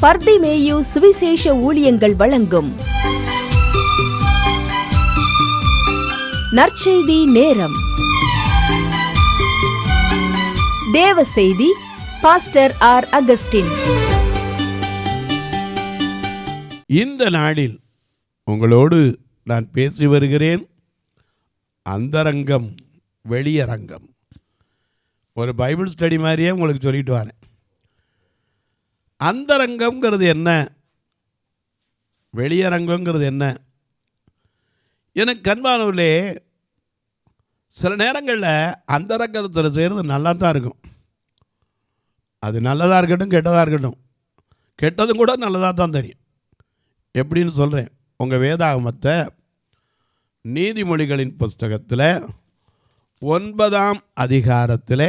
பர்திமேயு சுவிசேஷ ஊழியங்கள் வழங்கும் நற்செய்தி நேரம். தேவ செய்தி பாஸ்டர் ஆர். அகஸ்டின். இந்த நாளில் உங்களோடு நான் பேசி வருகிறேன். அந்தரங்கம் வெளியரங்கம். ஒரு பைபிள் ஸ்டடி மாதிரியே உங்களுக்கு சொல்லிட்டு வரேன். அந்தரங்கம்ங்கிறது என்ன, வெளியரங்கங்கிறது என்ன? எனக்கு கண்பானவர்களே, சில நேரங்களில் அந்தரங்கத்தில் செய்கிறது நல்லா தான் இருக்கும். அது நல்லதாக இருக்கட்டும் கெட்டதாக இருக்கட்டும், கெட்டதும் கூட நல்லதாக தான் தெரியும். எப்படின்னு சொல்கிறேன். உங்கள் வேதாகமத்தை நீதிமொழிகளின் புஸ்தகத்தில் 9ஆம் அதிகாரத்தில்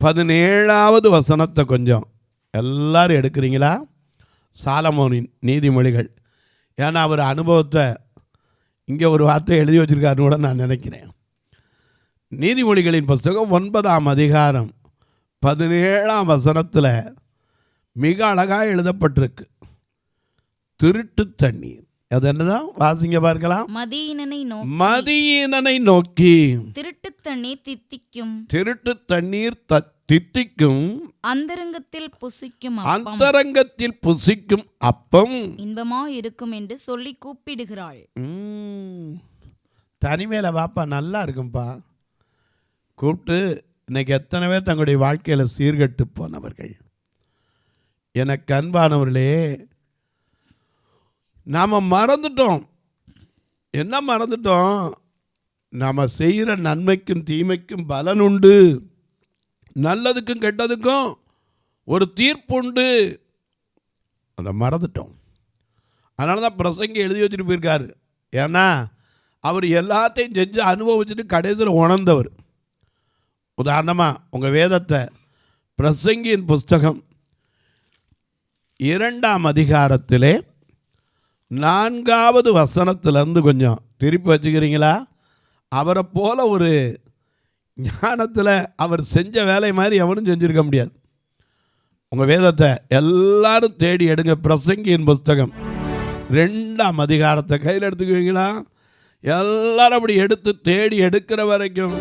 17வது வசனத்தை கொஞ்சம் எல்லாரும் எடுக்கிறீங்களா? சாலமோனின் நீதிமொழிகள். ஏன்னா அவர் அனுபவத்தை இங்கே ஒரு வார்த்தை எழுதி வச்சுருக்காருன்னு கூட நான் நினைக்கிறேன். நீதிமொழிகளின் புஸ்தகம் 9ஆம் அதிகாரம் 17ஆம் வசனத்தில் மிக அழகாக எழுதப்பட்டிருக்கு. திருட்டு தண்ணீர். அது என்னதான்? வாசிங்க பார்க்கலாம். மதியீனனை நோக்கி திருட்டு தண்ணீர் தித்திக்கும். திருட்டு தண்ணீர் தித்திக்கும். அந்தரங்கத்தில் புசிக்கும் அப்பம் இன்பமா இருக்கும் என்று சொல்லி கூப்பிடுகிறாள். தனிமையில வாப்பா நல்லா இருக்கும்பா கூப்பிட்டு. இன்னைக்கு எத்தனை பேர் தங்களுடைய வாழ்க்கையில் சீர்கட்டு போனவர்கள். எனக்கு அன்பானவர்களே, நாம் மறந்துட்டோம். என்ன மறந்துட்டோம்? நாம் செய்கிற நன்மைக்கும் தீமைக்கும் பலன் உண்டு, நல்லதுக்கும் கெட்டதுக்கும் ஒரு தீர்ப்பு உண்டு. அதை மறந்துட்டோம். அதனால தான் பிரசங்கி எழுதி வச்சுட்டு போயிருக்காரு. ஏன்னா அவர் எல்லாத்தையும் செஞ்சு அனுபவிச்சுட்டு கடைசியில் உணர்ந்தவர். உதாரணமாக உங்கள் வேதத்தை பிரசங்கியின் புஸ்தகம் 2ஆம் அதிகாரத்திலே 4வது வசனத்திலேருந்து கொஞ்சம் திருப்பி வச்சுக்கிறீங்களா? அவரை போல ஒரு ஞானத்தில் அவர் செஞ்ச வேலை மாதிரி எவனும் செஞ்சுருக்க முடியாது. உங்கள் வேதத்தை எல்லாரும் தேடி எடுங்க. பிரசங்கியின் புஸ்தகம் 2ஆம் அதிகாரத்தை கையில் எடுத்துக்குவீங்களா? எல்லாரும் அப்படி எடுத்து தேடி எடுக்கிற வரைக்கும்.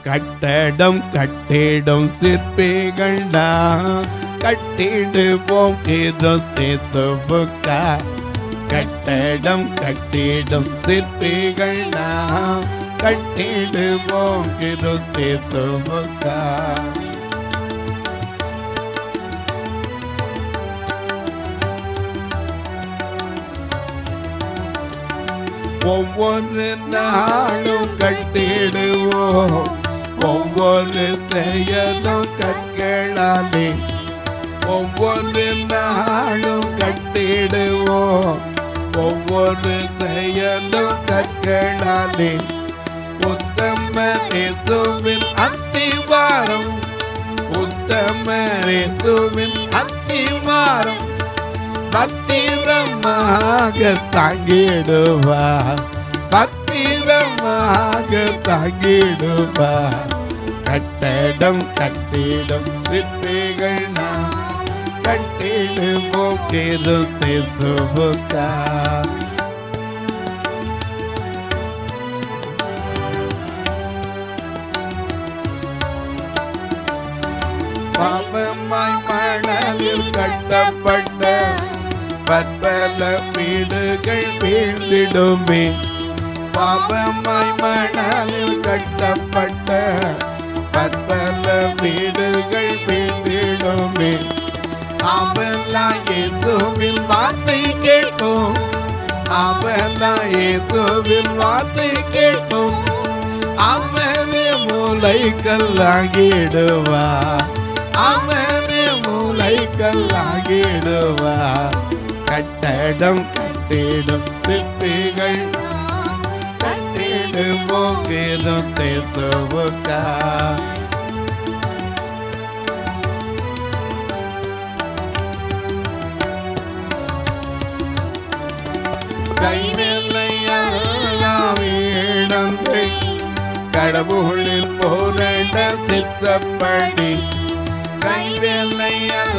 கட்டடம் கட்டிடும் சிற்பிகள்டா, கட்டிடு போகிறோம் தேசுபுக்கா. கட்டடம் கட்டிடும் சிற்பிகள்டா, கட்டிடு போகிறோம் தேசுபுக்கா. ஒவ்வொரு நாளும் கட்டிடுவோம், ஒவ்வொரு செயலும் கற்களாலே. ஒவ்வொரு நாளும் கட்டிடுவோம், ஒவ்வொரு செயலும் கற்களாலே. உத்தம இயேசுவின் அஸ்திவாரம், உத்தம இயேசுவின் அஸ்திவாரம் பத்திரமாக தாங்கிடுவார், பத்திரமாக தாங்கிடுவார். கட்டடம் கட்டிடும் சிற்பிகள் நாம், கட்டிடு போகிறோம் தேசுபுக்கா. பாவமாய் மணலில் கட்டப்பட்ட பற்பல வீடுகள் வீழ்ந்திடுமே. பாவமாய் மணலில் கட்டப்பட்ட பற்பல வீடுகள் வீழ்ந்திடுமே. அவெல்லாம் இயேசுவின் வார்த்தை கேட்கும், அவெல்லாம் இயேசுவின் வார்த்தை கேட்கும். அவனே மூளை கல்லாகிடுவா, அவனே மூளை கல்லாகிடுவா. கட்டடம் கட்டிடும் சிற்பிகள், கட்டிடு போகிறோம் தேசுபுக்கா. கைவேலையெல்லாம் வேடங்கள் கடவுளில் போராட சித்தப்படி. கைவேலையெல்லாம்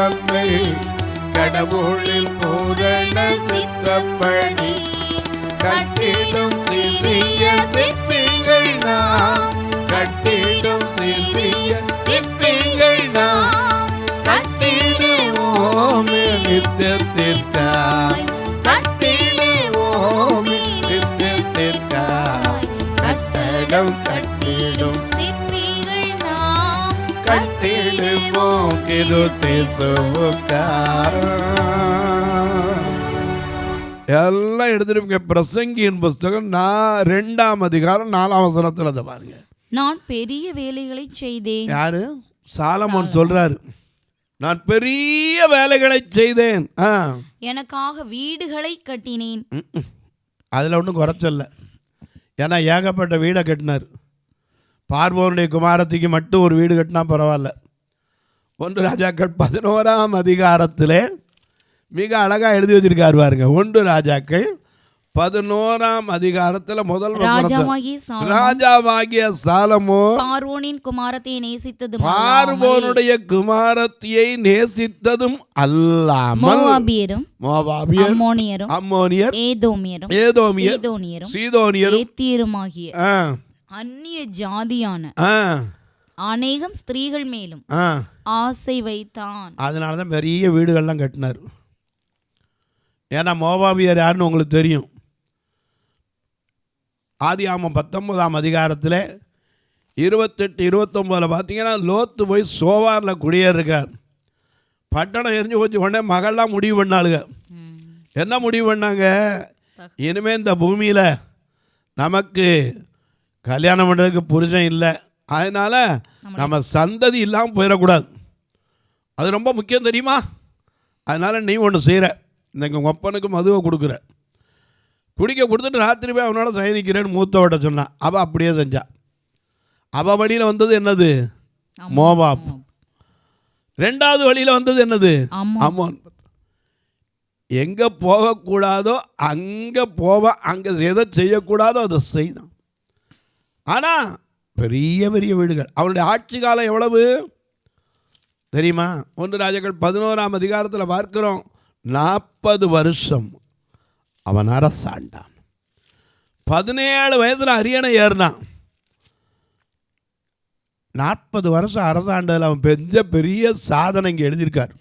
தந்தை கடவுளில் பூரண சித்தப்படி கட்டிடும் சிறிய சிற்பிகள் நாம், கட்டிடும் சிறிய சிற்பிகள் நாம், கட்டிடுவோமே நித்தியத்திற்காய், கட்டிடுவோமே நித்தியத்திற்காய், கட்டடம் கட்டிடும் சிற்பிகள் நாம், கட்டிடுவோம் கிறிஸ்துவுக்காய். எல்லாம் எடுத்துட்டு பிரசங்கியின் புஸ்தகம் 2ஆம் அதிகாரம் 4ஆம் வசனத்தில் அதை பாருங்க. நான் பெரிய வேலைகளை செய்தேன். யாரு? சாலமோன் சொல்றாரு, நான் பெரிய வேலைகளை செய்தேன். எனக்காக வீடுகளை கட்டினேன். அதில் ஒன்றும் குறைச்சல்ல. ஏன்னா ஏகப்பட்ட வீடை கட்டினார். பார்வோனுடைய குமாரத்திக்கு மட்டும் ஒரு வீடு கட்டினா பரவாயில்ல. 1 ராஜாக்கள் 11ஆம் அதிகாரத்திலே மிக அழகாக எழுதி வச்சிருக்காரு பாருங்க. 1 ராஜாக்கள் 11ஆம் அதிகாரத்தில் முதல் ராஜாவாகிய சாலமோன் பார்வோனின் குமாரத்தியை நேசித்ததும் பார்வோனுடைய குமாரத்தியை நேசித்ததும் அல்லாமல் மோவாபியரும் அம்மோனியர் ஏதோமியரும் சீதோனியருமாகிய அந்நிய ஜாதியான அநேகம் ஸ்திரீகள் மேலும் ஆசை வைத்தான். அதனாலதான் பெரிய வீடுகள்லாம் கட்டினார். ஏன்னா மோவாபியர் யாருன்னு உங்களுக்கு தெரியும். ஆதியாகமம் 19ஆம் அதிகாரத்தில் 28-29 பார்த்தீங்கன்னா லோத்து போய் சோவாரில் குடியேறிருக்கார். பட்டணம் எரிஞ்சு போச்சு. உடனே மகள்லாம் முடிவு பண்ணாளுங்க. என்ன முடிவு பண்ணாங்க? இனிமேல் இந்த பூமியில் நமக்கு கல்யாணம் பண்ணுறதுக்கு புருஷன் இல்லை, அதனால் நம்ம சந்ததி இல்லாமல் போயிடக்கூடாது. அது ரொம்ப முக்கியம் தெரியுமா? அதனால் நீ ஒன்று செய்கிற, இந்த ஒப்பனுக்கு மதுவை கொடுக்குற, குடிக்க கொடுத்துட்டு ராத்திரி போய் அவனோட சயனிக்கிறேன்னு மூத்தவட்ட சொன்னான். அவள் அப்படியே செஞ்சா. அவள் வழியில் வந்தது என்னது? மோவாப். 2வது வழியில் வந்தது என்னது? அம்மோன். எங்கே போகக்கூடாதோ அங்கே போவான், அங்கே எதை செய்யக்கூடாதோ அதை செய்தான். ஆனால் பெரிய பெரிய வீடுகள். அவனுடைய ஆட்சி காலம் எவ்வளவு தெரியுமா? 1 ராஜாக்கள் 11ஆம் அதிகாரத்தில் பார்க்கிறோம், 40 வருஷம் அவன் அரசாண்டான். 17 வயதில் அரியணை ஏறினான். 40 வருஷம் அரசாண்டதில் அவன் பெரிய சாதனை இங்கே எழுதியிருக்கார்.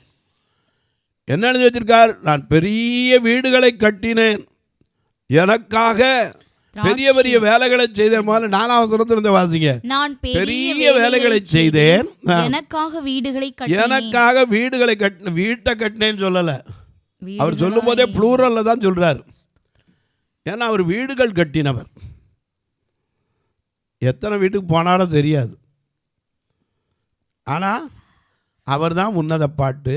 என்ன எழுதி வச்சிருக்கார்? நான் பெரிய வீடுகளை கட்டினேன், எனக்காக பெரிய பெரிய வேலைகளை செய்தேன். முதல்ல 4ஆம் வசனத்தில் இருந்து வாசிங்க. நான் பெரிய வேலைகளை செய்தேன், எனக்காக வீடுகளை கட்டினேன். வீட்டை கட்டினேன்னு சொல்லலை. அவர் சொல்லும் போதே ப்ளூரல்ல தான் சொல்றாரு. ஏன்னா அவர் வீடுகள் கட்டினவர். எத்தனை வீட்டுக்கு போனாலும் தெரியாது. ஆனால் அவர் தான் உன்னத பாட்டு,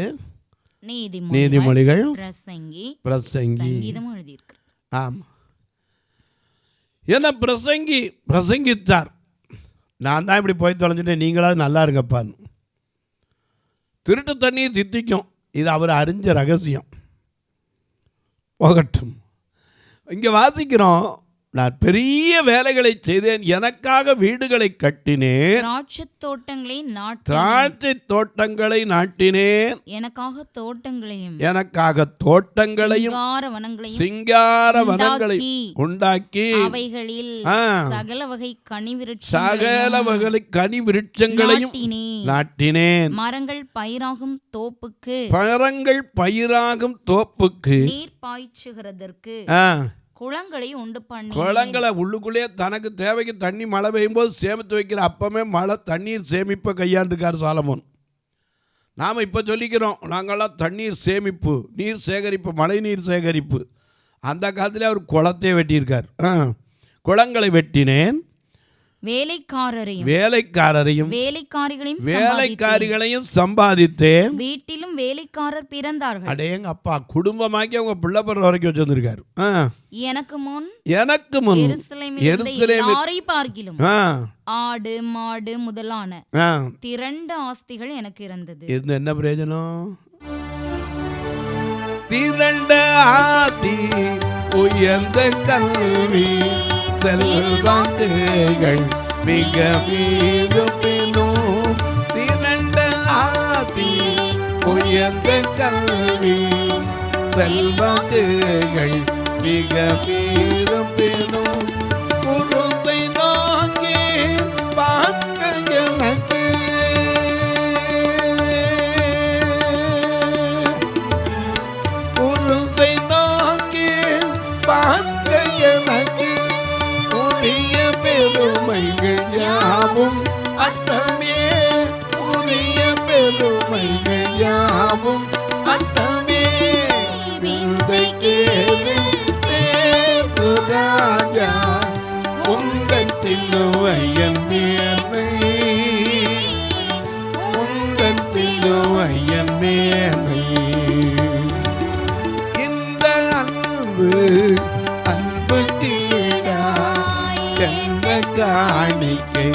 நீதிமொழிகள், பிரசங்கி. ஆமாம். ஏன்னா பிரசங்கித்தார். நான் தான் இப்படி போய் தொலைஞ்சிட்டேன், நீங்களாவது நல்லா இருங்கப்பான்னு. திருட்டு தண்ணீர் தித்திக்கும், இது அவர் அறிஞ்ச ரகசியம். போகட்டும். இங்கே வாசிக்கிறோம், நான் பெரிய வேலைகளை செய்தேன், எனக்காக வீடுகளை கட்டினேன், திராட்சை தோட்டங்களை நாட்டினேன், எனக்காக தோட்டங்களையும் சிங்கார வனங்களையும் உண்டாக்கி அவைகளில் சகல வகை கனி விருட்சங்களையும் நாட்டினேன். மரங்கள் பயிராகும் தோப்புக்கு நீர் பாய்ச்சுகிறதற்கு குளங்களை உள்ளுக்குள்ளேயே தனக்கு தேவைக்கு தண்ணி மழை பெய்யும் போது சேமித்து வைக்கிற. அப்பமே மழை தண்ணீர் சேமிப்பை கையாண்டிருக்கார் சாலமோன். நாம் இப்போ சொல்லிக்கிறோம், நாங்கள்லாம் தண்ணீர் சேமிப்பு, நீர் சேகரிப்பு, மழை நீர் சேகரிப்பு. அந்த காலத்தில் அவர் குளத்தையே வெட்டியிருக்கார். குளங்களை வெட்டினேன், வேலைக்காரிகளையும் சம்பாதித்தேன். வீட்டிலும் வேலைக்காரர் பிறந்தார்கள். அடேங்க அப்பா, குடும்பமாக்கி அவங்க பிள்ளை பிறந்த வரைக்கும் வச்சிருந்திருக்காரு. எனக்கு முன் எருசலேமில் பார்க்கிலும் ஆடு மாடு முதலான திரண்ட ஆஸ்திகள் எனக்கு இருந்தது. என்ன பிரயோஜனம்? திரண்ட ஆஸ்தி, உயர்ந்த கல்வி, செல்வாக்குகள் மிக மீதும் திரண்ட ஆஸ்தி, உயர்ந்த கல்வி செல்வாக்குகள் மிக பெரும் பெரும் குருசை நோக்கி பார்க்க எனக்கு குருசை நோக்கி பார்க்க எனக்கு உரிய பெருமைகள் யாவும் அட்டமே உரிய பெருமைகள் யாவும் அட்டமே விந்தை கேரு ராஜா உங்கள் சிலுவையின் மேன்மை உங்கள் சிலுவையின் மேன்மை இந்த அன்பு அன்பு கீழா என்ன காணிக்கை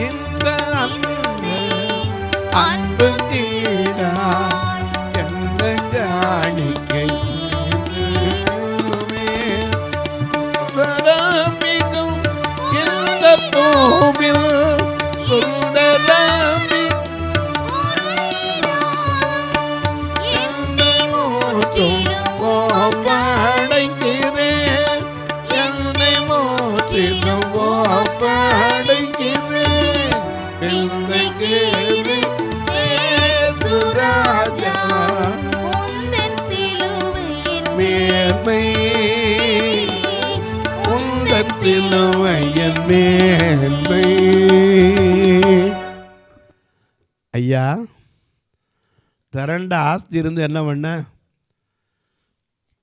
இந்த அன்பு அன்பு கீழா என்ன காணிக்கை இந்த பூவில் சுந்தரமி படைக்கிறேன் என்னை மோற்றிலும் படைக்கிறேன் சுராஜா மேன்மை உந்தன் சிலுவையின் மேன்மை. ஐயா, திரண்ட ஆஸ்தி இருந்து என்ன பண்ண?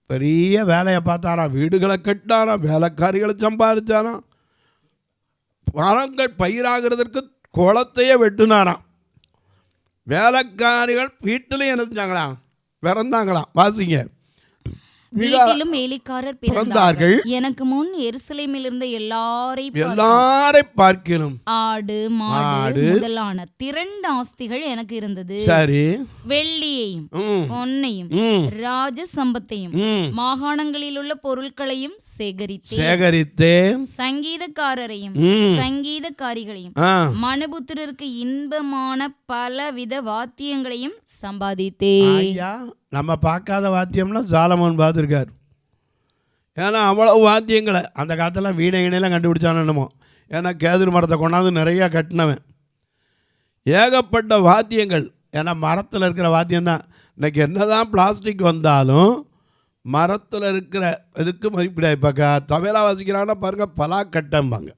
பெரிய வேலையை பார்த்தாராம், வீடுகளை கட்டாராம், வேலைக்காரிகளை சம்பாதிச்சாராம், மரங்கள் பயிராகிறதுக்கு குளத்தையே வெட்டுனாராம், வேலைக்காரிகள் வீட்டிலையும் என்ன செஞ்சாங்களாம், பிறந்தாங்களாம். வாசிங்க. வீட்டிலும் வேலைக்காரர் பிறந்தார்கள். எனக்கு முன் எருசலேமில் இருந்த எல்லாரை பார்க்கிலும் ஆடு மாடு முதலான திரண்ட ஆஸ்திகள் எனக்கு இருந்தது. சரி, வெள்ளியையும் பொன்னையும் ராஜ சம்பத்தையும் மாகாணங்களில் உள்ள பொருட்களையும் சேகரித்தேன். சங்கீதக்காரரையும் சங்கீதக்காரிகளையும் மனுபுத்திரருக்கு இன்பமான பலவித வாத்தியங்களையும் சம்பாதித்தேன். நம்ம பார்க்காத வாத்தியம்லாம் சாலமோன் பார்த்துருக்கார். ஏன்னா அவ்வளோ வாத்தியங்களை அந்த காலத்தெல்லாம் வீணை இணையெல்லாம் கண்டுபிடிச்சானோ. ஏன்னா கேதுரு மரத்தை கொண்டாந்து நிறையா கட்டினவன். ஏகப்பட்ட வாத்தியங்கள். ஏன்னா மரத்தில் இருக்கிற வாத்தியம்தான். இன்றைக்கி என்ன தான் பிளாஸ்டிக் வந்தாலும் மரத்தில் இருக்கிற இதுக்கு மதிப்பிடாது. இப்போ தவேலா வாசிக்கிறாங்கன்னா பாருங்கள், பலாக்கட்டம்பாங்க,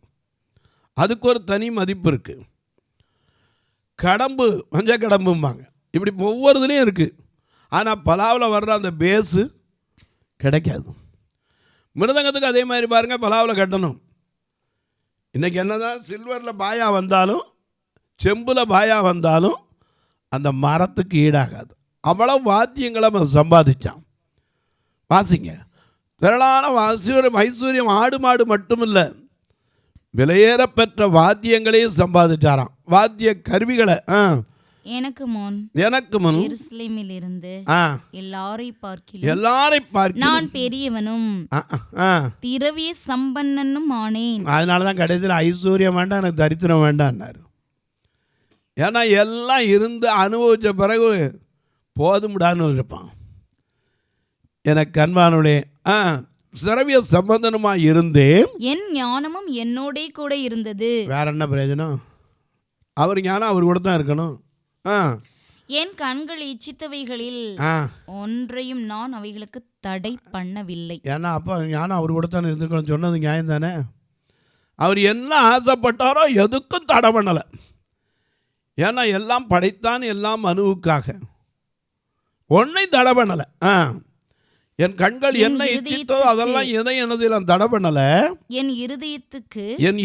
அதுக்கு ஒரு தனி மதிப்பு இருக்குது. கடம்பு மஞ்சள் கடம்பும்பாங்க. இப்படி ஒவ்வொருதுலேயும் இருக்குது. ஆனால் பலாவில் வர்ற அந்த பேஸு கிடைக்காது. மிருதங்கத்துக்கு அதே மாதிரி பாருங்கள், பலாவில் கட்டணும். இன்றைக்கி என்ன தான் சில்வரில் பாயா வந்தாலும் செம்பில் பாயா வந்தாலும் அந்த மரத்துக்கு ஈடாகாது. அவ்வளோ வாத்தியங்களை அவன் சம்பாதிச்சான். வாசிங்க. திரளான ஐஸ்வர்யம் ஆடு மாடு மட்டும் இல்லை, விலையேறப்பெற்ற வாத்தியங்களையும் சம்பாதிச்சாராம். வாத்திய கருவிகளை எனக்கு முன் எருசலேமில் இருந்து எல்லாரை பார்க்கிலும் நான் பெரியவனும் திரவிய சம்பன்னனும் ஆனேன். அதனாலதான் கடைசியில் ஐஸ்வர்யம் வேண்டாம், எனக்கு தரித்திரம் வேண்டாம்னாரு. ஏன்னா எல்லாம் இருந்து அனுபவிச்ச பிறகு போதும்டான்னு இருப்பான். எனக்கு அன்பானுடைய திரவிய சம்பந்தனுமா இருந்தேன். என் ஞானமும் என்னோட கூட இருந்தது. வேற என்ன பிரயோஜனம்? அவர் ஞானம் அவர் கூட தான் இருக்கணும். என் கண்கள் இச்சித்தவைகளில் ஒன்றையும் நான் அவைகளுக்கு தடை பண்ணவில்லை. ஏன்னா அப்போ ஞானம் அவர் கூட தான் இருந்துக்கணும் சொன்னது நியாயம் தானே. அவர் என்ன ஆசைப்பட்டாரோ எதுக்கும் தடை பண்ணலை. ஏன்னா எல்லாம் படைத்தான், எல்லாம் மனுவுக்காக, ஒன்றையும் தடை பண்ணலை. என் கண்கள் என்ன இச்சித்தோ அதெல்லாம் எதை என்னதெல்லாம் தடை பண்ணல. என்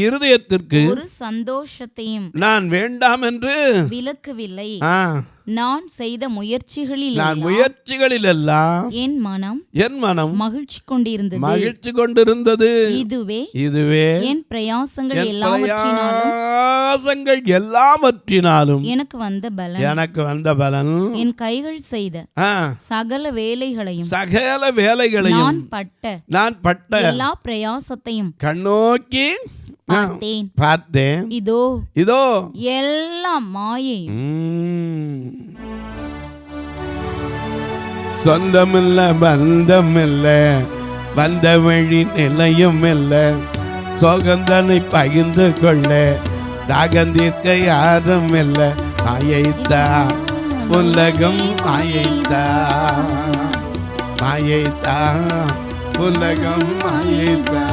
இருதயத்திற்கு ஒரு சந்தோஷத்தையும் நான் வேண்டாம் என்று விலக்கவில்லை. நான் செய்த முயற்சிகளில் எல்லாம் என் மனம் மகிழ்ச்சி கொண்டிருந்தது. இதுவே என் பிரயாசங்கள் எல்லாவற்றினாலும் எனக்கு வந்த பலன். என் கைகள் செய்த சகல வேலைகளையும் நான் பட்ட எல்லா பிரயாசத்தையும் கண்ணோக்கி பார்த்தேன். இதோ இதோ எல்லாம் மாயை. சொந்தமில்ல பந்தமில்ல, வந்த வழி நிலையும் இல்ல, சோகந்தனை பகிர்ந்து கொள்ள தாகந்தீர்க்க யாரும் இல்ல. மாயைத்தா உலகம், மாயைத்தா மாயைத்தா உலகம், மாயைத்தா.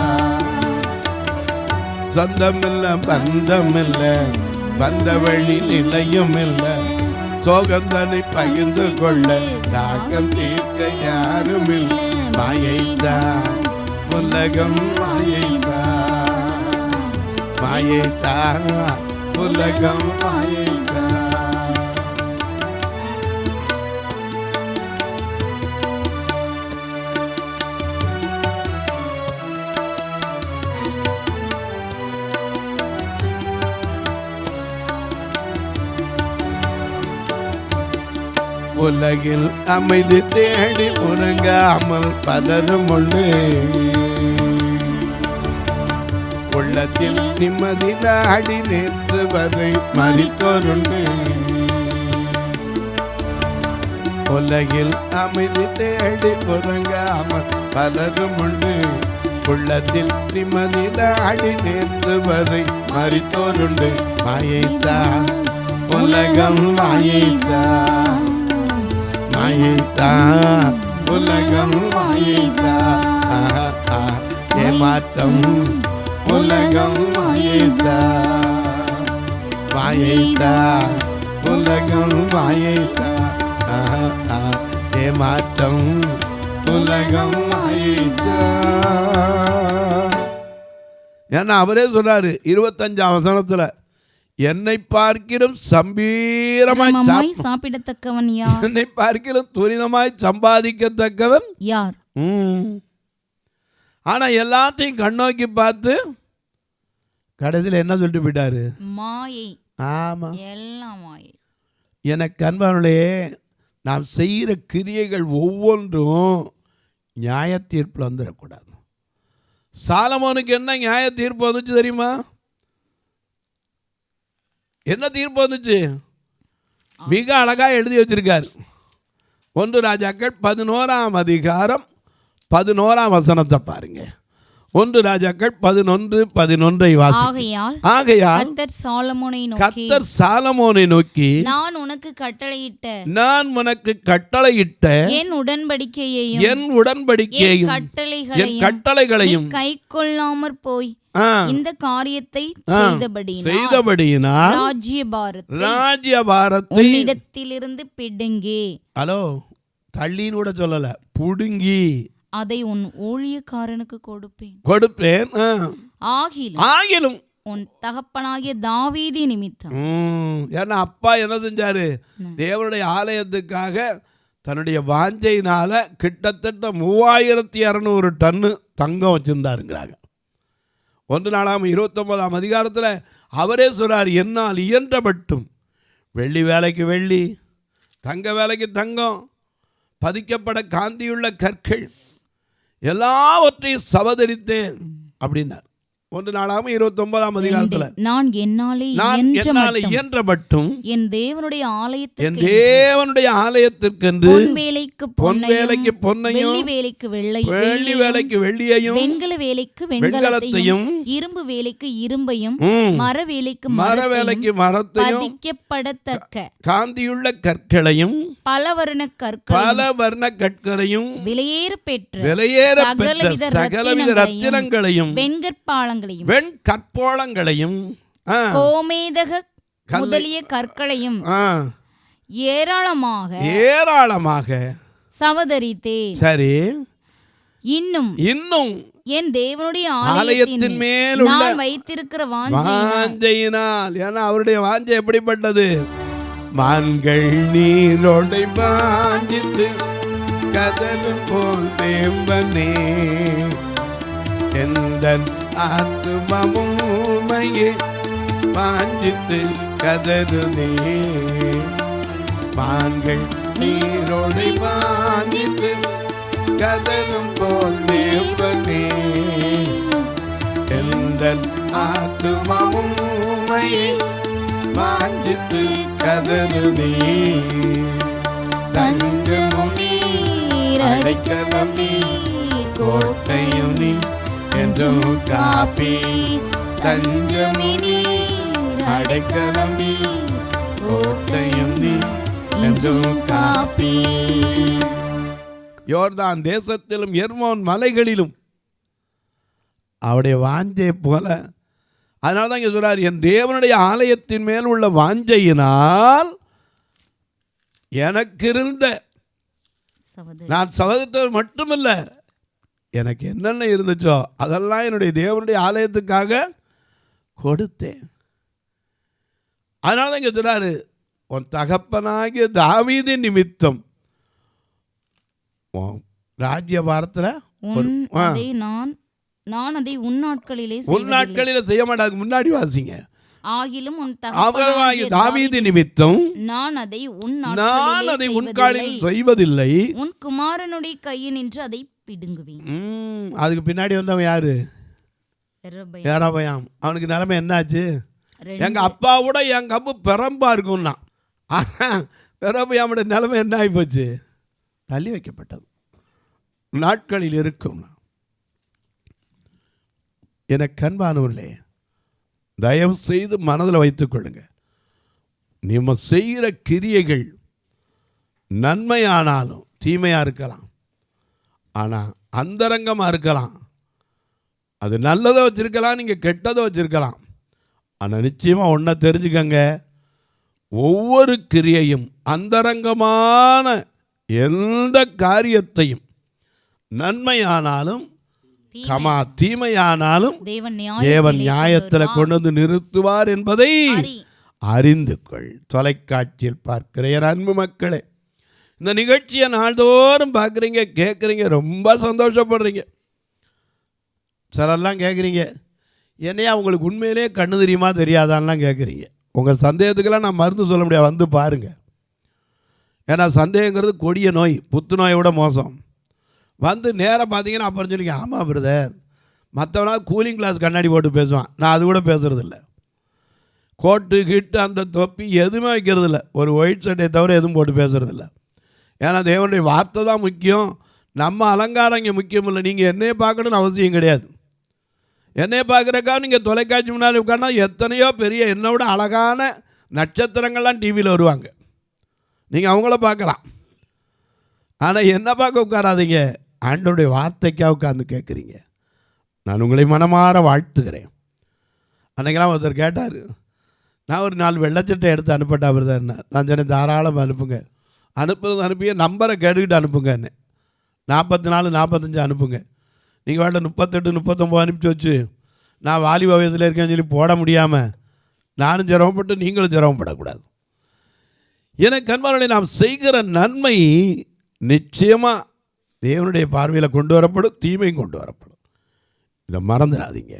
சொந்தமில்ல பந்தமில்ல, வந்த வழி நிலையும் இல்ல, சோகந்தனை பகிர்ந்து கொள்ள தாகம் தீர்க்க யாரும் இல்ல. மாயைத்தா உலகம், மாயைத்தா மாயைத்தா உலகம், மாயைத்தா. உலகில் அமைதி தேடி உறங்காமல் பலரும் உண்டு, உள்ளத்தில் நிம்மதி நாடி நேற்று வரை மறித்தோருண்டு. உலகில் அமைதி தேடி உறங்காமல் பலரும் உண்டு, உள்ளத்தில் நிம்மதி நாடி நேற்று வரை மறித்தோருண்டு. மாயைத்தா உலகம், மாயைத்தா மாயைத்தா உலகம், மாயைத்தா. ஏமாற்றம் உலகம், மாயைத்தா மாயைத்தா உலகம், மாயைத்தா. ஏமாற்றம் உலகம், மாயைத்தா. ஏன்னா அவரே சொல்றாரு 25ஆம் வசனத்துல, என்னை பார்க்கிலும் சம்பீரமாய் சாப்பிடத்தக்கவன் யார்? என்னை பார்க்கிலும் துரிதமாய் சம்பாதிக்கத்தக்கவன் யார்? ஆனா எல்லாத்தையும் கண்ணோக்கி பார்த்து கடைசியில் என்ன சொல்லிட்டு போயிட்டாரு? மாயை. ஆமா, எல்லாம் மாயை. எனக்கு அன்பானவர்களே, நாம் செய்கிற கிரியைகள் ஒவ்வொன்றும் நியாய தீர்ப்பில் வந்துடக்கூடாது. சாலமோனுக்கு என்ன நியாய தீர்ப்பு வந்துச்சு தெரியுமா? என்ன தீர்ப்பு வந்துச்சு? மிக அழகாக எழுதி வச்சிருக்கார். 1 ராஜாக்கள் 11ஆம் அதிகாரம் 11ஆம் வசனத்தை பாருங்க. 1 ராஜாக்கள் 11:11 வாசிக்கிறேன். ஆகையால் கர்த்தர் சாலமோனை நோக்கி, நான் உனக்கு கட்டளையிட்ட என் உடன்படிக்கையையும் என் கட்டளைகளையும் கைக்கொள்ளாமற் போய் இந்த காரியத்தை செய்தபடியினால் ராஜ்யபாரத்தை இடத்திலிருந்து பிடுங்கி, ஹலோ தள்ளின்னு கூட சொல்லல, புடுங்கி அதை உன் ஊழியக்காரனுக்கு கொடுப்பேன். ஆகிலும் உன் தகப்பனாகிய தாவீது நிமித்தம். ஏன்னா அப்பா என்ன செஞ்சாரு? தேவனுடைய ஆலயத்துக்காக தன்னுடைய வாஞ்சையினால கிட்டத்தட்ட 3200 டன்னு தங்கம் வச்சிருந்தாருங்கிறாங்க. 1 நாளாகமம் 29ஆம் அதிகாரத்தில் அவரே சொல்றார், என்னால் இயன்ற மட்டும் வெள்ளி வேலைக்கு வெள்ளி, தங்க வேலைக்கு தங்கம், பதிக்கப்பட காந்தியுள்ள கற்கள் எல்லாவற்றையும் சவதரித்தேன் அப்படின்னார். 1 நாளாகமம் 29ஆம் அதிகாரத்தில் நான் என்னாலே இயன்ற மட்டும் என் தேவனுடைய ஆலயத்திற்கென்று பொன் வேலைக்கு பொன்னையும், வெள்ளி வேலைக்கு வெள்ளியையும், வெண்கலத்தையும், இரும்பு வேலைக்கு இரும்பையும், மர வேலைக்கு மரத்தையும், பதிக்கப்படத்தக்க காந்தியுள்ள கற்களையும், பலவர்ண கற்களையும், விலையேற பெற்ற சகலவித ரத்தினங்களையும், வெண்கற்பாளங்களையும், கோமேதக முதலிய கற்களையும் ஏராளமாக சவதரித்தேன். சரி, இன்னும் என் தேவனுடைய ஆலயத்தின் மேல் நான் வைத்திருக்கிற வாஞ்சையினால். ஏன்னா அவருடைய வாஞ்சை எப்படிப்பட்டது? மான்கள் நீரோடை வாஞ்சித்து கதலும் போல் தேவனே, எந்தன் ஆத்துமமும் உம்மையே வாஞ்சித்து கதறுதே. மான்கள் நீரோடை வாஞ்சித்து கதலும் போல் தேவனே, எந்தன் ஆத்துமாவும் உம்மையே வாஞ்சித்து கதறுதே. தஞ்சமும் நீர், அடைக்கலம் நீர், கோட்டையும் நீர், என்றும் காப்பி. தஞ்சமும் நீர், அடைக்கலம் நீர், கோட்டையும் நீர், என்றும் காப்பி. யோர்தான் தேசத்திலும் எர்மோன் மலைகளிலும் அவருடைய வாஞ்சை போல. அதனால தான் இங்கே சொல்றார், என் தேவனுடைய ஆலயத்தின் மேல் உள்ள வாஞ்சையினால் எனக்கு இருந்த, நான் சகோதரர் மட்டுமில்லை, எனக்கு என்னென்ன இருந்துச்சோ அதெல்லாம் என்னுடைய தேவனுடைய ஆலயத்துக்காக கொடுத்தேன். அதனால தான் இங்கே சொல்றாரு, உன் தகப்பனாகிய தாவீதின் நிமித்தம் ராஜ்யபாரத்தில் நான் அதை உன் நாட்களிலே செய்ய மாட்டாங்க. முன்னாடி வாசிங்க. ஆகிலும் உன் தாவீது நிமித்தம் நான் அதை உன் காலில் செய்வதில்லை, உன் குமாரனுடைய கையினின்று அதை பிடுங்குவேன். அதுக்கு பின்னாடி வந்தவன் யாரு? யெரொபெயாம். அவனுக்கு நிலைமை என்னாச்சு? எங்க அப்பாவோட என் கப்பு பெரம்பா இருக்கும்னா. யெரொபெயாமோட நிலைமை என்ன ஆகி போச்சு? தள்ளி வைக்கப்பட்டது. நாட்களில் இருக்கும். எனக்கு அன்பானவர்களே, தயவு செய்து மனதில் வைத்துக் கொள்ளுங்க, நம்ம செய்கிற கிரியைகள் நன்மையானாலும் தீமையாக இருக்கலாம், ஆனால் அந்தரங்கமாக இருக்கலாம். அது நல்லதை வச்சுருக்கலாம், நீங்கள் கெட்டதை வச்சுருக்கலாம். ஆனால் நிச்சயமாக ஒன்றை தெரிஞ்சுக்கங்க, ஒவ்வொரு கிரியையும் அந்தரங்கமான எந்த காரியத்தையும் நன்மையானாலும் தீமையானாலும் தேவன் நியாயத்தில் கொண்டு வந்து நிறுத்துவார் என்பதை அறிந்து கொள். தொலைக்காட்சியில் பார்க்கிற என் அன்பு மக்களே, இந்த நிகழ்ச்சியை நாள்தோறும் பார்க்குறீங்க, கேட்குறீங்க, ரொம்ப சந்தோஷப்படுறீங்க. சிலர்லாம் கேட்குறீங்க, என்னையா உங்களுக்கு உண்மையிலே கண்ணு தெரியுமா தெரியாதான்லாம் கேட்குறீங்க. உங்கள் சந்தேகத்துக்கெல்லாம் நான் மருந்து சொல்ல முடியாது, வந்து பாருங்கள். ஏன்னா சந்தேகங்கிறது கொடிய நோய், புத்து நோயை மோசம். வந்து நேராக பார்த்தீங்கன்னா அப்புறம் சொல்லிங்க, ஆமாம் பிரதர், மற்றவனால கூலிங் கிளாஸ் கண்ணாடி போட்டு பேசுவான், நான் அது கூட பேசுகிறதில்ல. கோட்டு கிட்டு அந்த தொப்பி எதுவுமே வைக்கிறதில்ல, ஒரு ஒயிட் ஷர்ட்டை தவிர எதுவும் போட்டு பேசுகிறதில்ல. ஏன்னா தேவனுடைய வார்த்தை தான் முக்கியம், நம்ம அலங்காரம் இங்கே முக்கியம் இல்லை. நீங்கள் என்னையை பார்க்கணுன்னு அவசியம் கிடையாது. என்னையை பார்க்குறக்கா நீங்கள் தொலைக்காட்சி முன்னாடி உட்கார்ந்தா எத்தனையோ பெரிய என்னோட அழகான நட்சத்திரங்கள்லாம் டிவியில் வருவாங்க, நீங்கள் அவங்கள பார்க்கலாம். ஆனால் என்ன பார்க்க உட்காராதீங்க, ஆண்டவருடைய வார்த்தைக்காக உட்கார்ந்து கேட்குறீங்க. நான் உங்களை மனமாற வாழ்த்துக்கிறேன். அன்றைக்கெல்லாம் ஒருத்தர் கேட்டார், நான் ஒரு 4 வெள்ளச்சட்டை எடுத்து அனுப்பட்டா பிரதர்னா. நான் சொன்னேன், தாராளமாக அனுப்புங்க. அனுப்பிய நம்பரை கேட்டுக்கிட்டு அனுப்புங்க. என்ன 44 45 அனுப்புங்க. நீங்கள் வேண்ட 38 39 அனுப்பிச்சி வச்சு நான் வாலிப வயதில் இருக்கேன்னு சொல்லி போட முடியாமல் நானும் சிரமப்பட்டு நீங்களும் சிரமப்படக்கூடாது. எனக்கு அன்பானவர்களே, நாம் செய்கிற நன்மை நிச்சயமாக தேவனுடைய பார்வையில் கொண்டு வரப்படும், தீமையும் கொண்டு வரப்படும். இதை மறந்துடாதீங்க.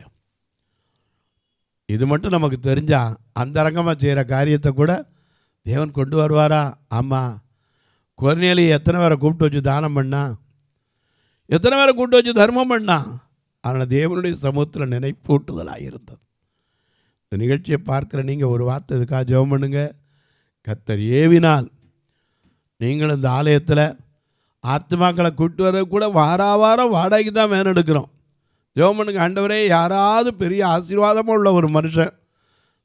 இது மட்டும் நமக்கு தெரிஞ்சால் அந்தரங்கமாக செய்கிற காரியத்தை கூட தேவன் கொண்டு வருவாரா? ஆமாம், கொர்நேலி எத்தனை பேரை கூப்பிட்டு வச்சு தானம் பண்ணா, எத்தனை பேரை கூப்பிட்டு வச்சு தர்மம் பண்ணா, ஆனால் தேவனுடைய சமூகத்தில் நினைப்பூட்டுதலாக இருந்தது. இந்த நிகழ்ச்சியை பார்க்குற நீங்கள் ஒரு வார்த்தை இதுக்காக ஜெபம் பண்ணுங்க. கர்த்தர் ஏவினால் நீங்கள் இந்த ஆலயத்தில் ஆத்மாக்களை கூட்டு வர கூட வாரம் வாடகைக்கு தான் வேன் எடுக்கிறோம். ஜெபம் பண்ணுங்க, ஆண்டவரே, யாராவது பெரிய ஆசீர்வாதமாக உள்ள ஒரு மனுஷன்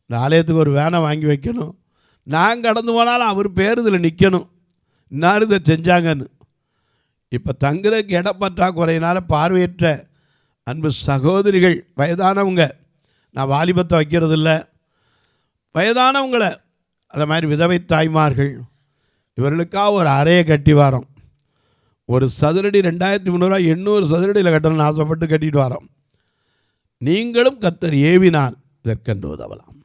இந்த ஆலயத்துக்கு ஒரு வேனை வாங்கி வைக்கணும், நான் கடந்து போனாலும் அவர் பேர் இதில் நிற்கணும், இன்னார் இதை செஞ்சாங்கன்னு. இப்போ தங்குறதுக்கு இடப்பற்றாக்குறையினால் பார்வையற்ற அன்பு சகோதரிகள், வயதானவங்க, நான் வாலிபத்தை வைக்கிறது இல்லை, வயதானவங்களை, அதை மாதிரி விதவை தாய்மார்கள், இவர்களுக்காக ஒரு அறையை கட்டி வரோம். ஒரு சதுரடி 2300 800 சதுரடியில் கட்டணும்னு ஆசைப்பட்டு கட்டிட்டு வரோம். நீங்களும் கர்த்தர் ஏவினால் இதற்கென்று உதவலாம்.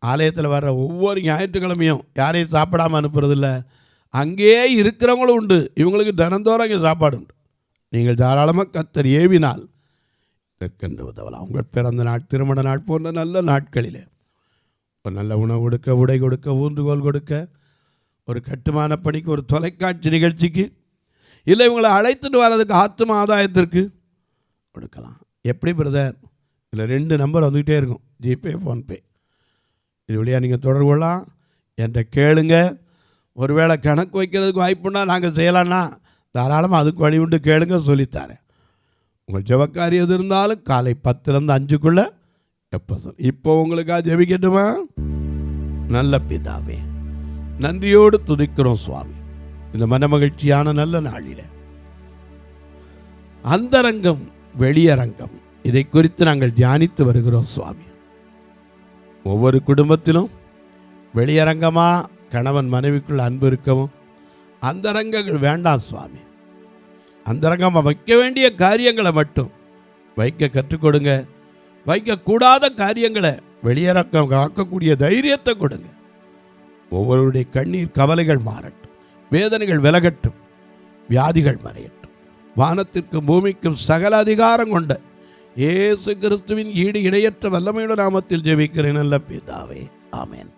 ஆலயத்தில் வர்ற ஒவ்வொரு ஞாயிற்றுக்கிழமையும் யாரையும் சாப்பிடாமல் அனுப்புறதில்லை, அங்கேயே இருக்கிறவங்களும் உண்டு, இவங்களுக்கு தினந்தோறும் அங்கே சாப்பாடு உண்டு. நீங்கள் தாராளமாக கர்த்தர் ஏவினால் இதற்கென்று உதவலாம். உங்கள் பிறந்த நாள், திருமண நாள் போன்ற நல்ல நாட்களில் ஒரு நல்ல உணவு கொடுக்க, உடை கொடுக்க, ஊன்றுகோல் கொடுக்க, ஒரு கட்டுமான பணிக்கு, ஒரு தொலைக்காட்சி நிகழ்ச்சிக்கு, இல்லை இவங்களை அழைத்துட்டு வர்றதுக்கு ஆத்ம ஆதாயத்திற்கு கொடுக்கலாம். எப்படி பிரதர் இதில் 2 நம்பர் வந்துக்கிட்டே இருக்கும், ஜிபே, ஃபோன்பே. இது வழியாக நீங்கள் தொடர்பு கொள்ளலாம், என்கிட்ட கேளுங்க. ஒருவேளை கணக்கு வைக்கிறதுக்கு வாய்ப்புன்னா நாங்கள் செய்யலான்னா தாராளமாக அதுக்கு வழி உண்டு, கேளுங்க, சொல்லித்தரேன். உங்கள் ஜெபக்காரி எது இருந்தாலும் காலை 10லேருந்து 5க்குள்ளே எப்போ இப்போ உங்களுக்காக ஜெபிக்கட்டுமா? நல்ல பிதாவே, நன்றியோடு துதிக்கிறோம் சுவாமி. இந்த மனமகிழ்ச்சியான நல்ல நாளில் அந்தரங்கம் வெளியரங்கம் இதை குறித்து நாங்கள் தியானித்து வருகிறோம் சுவாமி. ஒவ்வொரு குடும்பத்திலும் வெளியரங்கமாக கணவன் மனைவிக்குள் அன்பு இருக்கவும், அந்தரங்கங்கள் வேண்டாம் சுவாமி. அந்தரங்கமாக வைக்க வேண்டிய காரியங்களை மட்டும் வைக்க கற்றுக் கொடுங்க. வைக்கக்கூடாத காரியங்களை வெளியரங்கம் காக்கக்கூடிய தைரியத்தை கொடுங்க. ஒவ்வொருடைய கண்ணீர் கவலைகள் மாறட்டும், வேதனைகள் விலகட்டும், வியாதிகள் மறையட்டும். வானத்திற்கும் பூமிக்கும் சகல அதிகாரம் கொண்ட இயேசு கிறிஸ்துவின் ஈடு இடையற்ற வல்லமையுள்ள நாமத்தில் ஜெபிக்கிறேன் நல்ல பிதாவே, ஆமென்.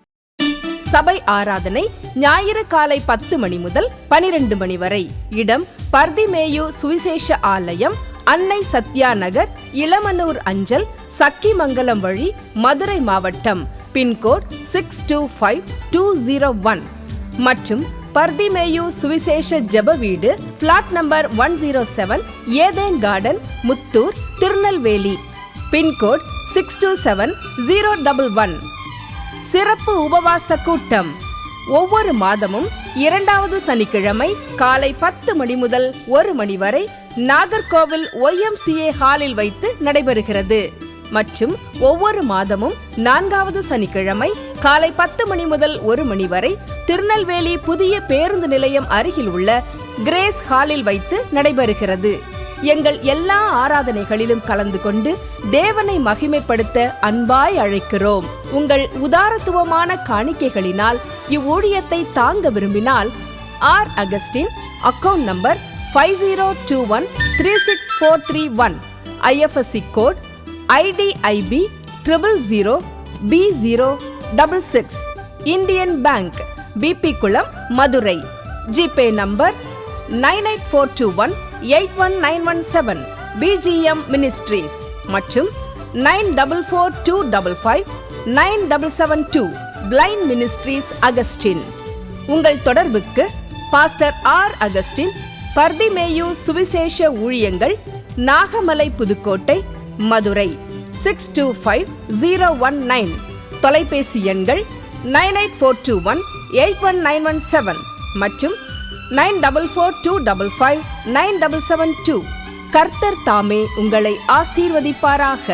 சபை ஆராதனை ஞாயிறு காலை 10 மணி முதல் 12 மணி வரை. இடம் பர்திமேயு சுவிசேஷ ஆலயம், அன்னை சத்யா நகர், இளமனூர் அஞ்சல், சக்கிமங்கலம் வழி, மதுரை மாவட்டம். பின்கோட் 625201 மற்றும் பர்திமேயு சுவிசேஷ ஜெப வீடு, plot number 107, Eden garden, Muthur, Tirunelveli. Pincode 627011. சிறப்பு உபவாச கூட்டம் ஒவ்வொரு மாதமும் 2வது சனிக்கிழமை காலை 10 மணி முதல் 1 மணி வரை நாகர்கோவில் YMCA ஹாலில் வைத்து நடைபெறுகிறது. மற்றும் ஒவ்வொரு மாதமும் 4வது சனிக்கிழமை காலை 10 மணி முதல் 1 மணி வரை திருநெல்வேலி புதிய பேருந்து நிலையம் அருகில் உள்ள கிரேஸ் ஹாலில் வைத்து நடைபெறுகிறது. எங்கள் எல்லா ஆராதனைகளிலும் கலந்து கொண்டு தேவனை மகிமைப்படுத்த அன்பாய் அழைக்கிறோம். உங்கள் உதாரத்துவமான காணிக்கைகளினால் இவ்வூழியத்தை தாங்க விரும்பினால் R Augustine, account number 5021364331, IFSC code IDIB 000B066, Indian bank, BP Kulam, Madurai. GPay number 9842181917, BGM ministries மற்றும் 9442559772, பிளைண்ட் மினிஸ்ட்ரீஸ் அகஸ்டின். உங்கள் தொடர்புக்கு பாஸ்டர் ஆர் அகஸ்டின், பர்திமேயு சுவிசேஷ ஊழியங்கள், நாகமலை, புதுக்கோட்டை, மதுரை 625019. தொலைபேசி எண்கள் 9842181917 மற்றும் 9442559772. கர்த்தர் தாமே உங்களை ஆசீர்வதிப்பாராக.